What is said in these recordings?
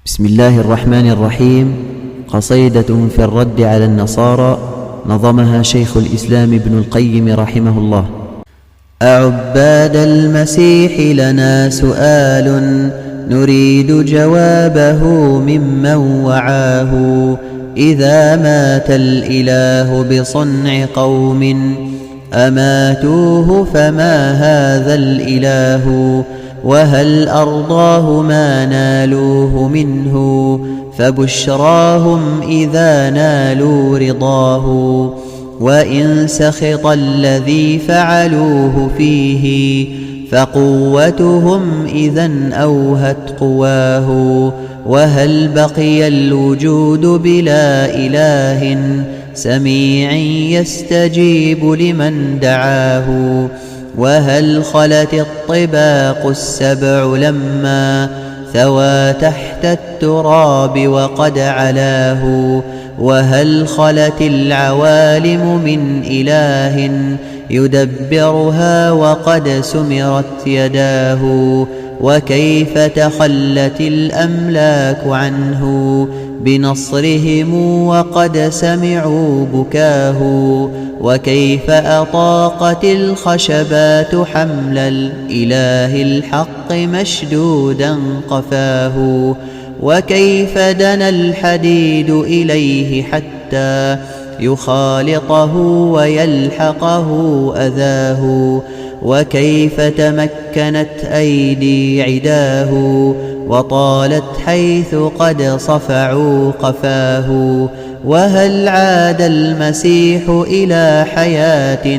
بسم الله الرحمن الرحيم. قصيدة في الرد على النصارى، نظمها شيخ الإسلام ابن القيم رحمه الله. أعباد المسيح لنا سؤال نريد جوابه ممن وعاه. إذا مات الإله بصنع قوم أماتوه فما هذا الإله؟ وهل أرضاه ما نالوه منه؟ فبشراهم إذا نالوا رضاه. وإن سخط الذي فعلوه فيه فقوتهم إذن أوهت قواه. وهل بقي الوجود بلا إله سميع يستجيب لمن دعاه؟ وهل خلت الطباق السبع لما ثوى تحت التراب وقد علاه؟ وهل خلت العوالم من إله يدبرها وقد سمرت يداه؟ وكيف تخلت الأملاك عنه بنصرهم وقد سمعوا بكاه؟ وكيف أطاقت الخشبات حمل الإله الحق مشدودا قفاه؟ وكيف دنا الحديد إليه حتى يخالطه ويلحقه أذاه؟ وكيف تمكنت أيدي عداه وطالت حيث قد صفعوا قفاه؟ وهل عاد المسيح إلى حياة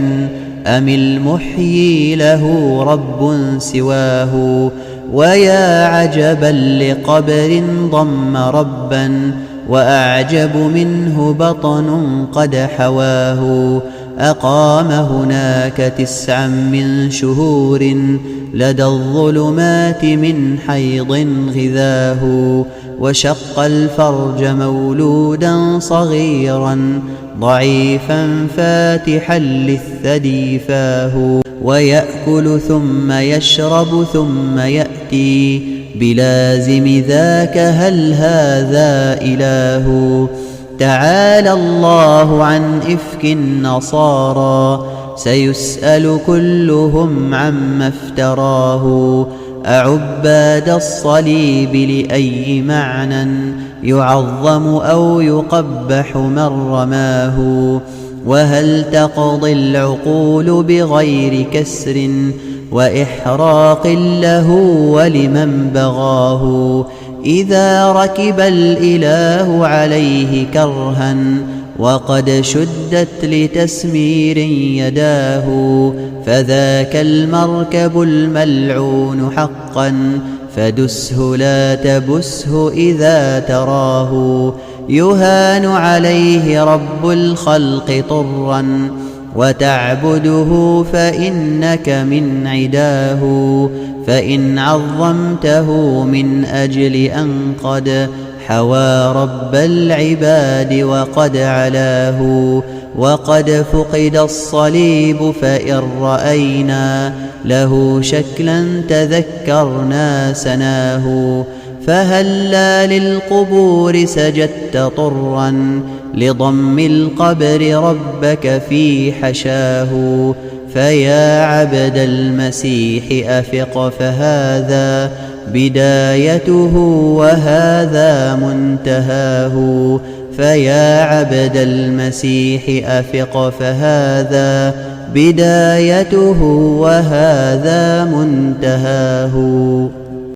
أم المحيي له رب سواه؟ ويا عجبا لقبر ضم ربا وأعجب منه بطن قد حواه. أقام هناك 9 من شهور لدى الظلمات من حيض غذاه. وشق الفرج مولودا صغيرا ضعيفا فاتحا للثدي فاه. ويأكل ثم يشرب ثم يأتي بلازم ذاك هل هذا إله؟ تعالى الله عن إفك النصارى سيسأل كلهم عما افتراه. أعباد الصليب لأي معنى يعظم أو يقبح من رماه؟ وهل تقضي العقول بغير كسر وإحراق له ولمن بغاه؟ إذا ركب الإله عليه كرها وقد شدت لتسمير يداه فذاك المركب الملعون حقا فدسه لا تبسه إذا تراه. يهان عليه رب الخلق طرا وتعبده فإنك من عداه. فإن عظمته من أجل أن قد حوى رب العباد وقد علاه. وقد فقد الصليب فإن رأينا له شكلا تذكرنا سناه. فهلا للقبور سجدت طرا لضم القبر ربك في حشاه. فيا عبد المسيح أفق فهذا بدايته وهذا منتهاه. فيا عبد المسيح أفق فهذا بدايته وهذا منتهاه.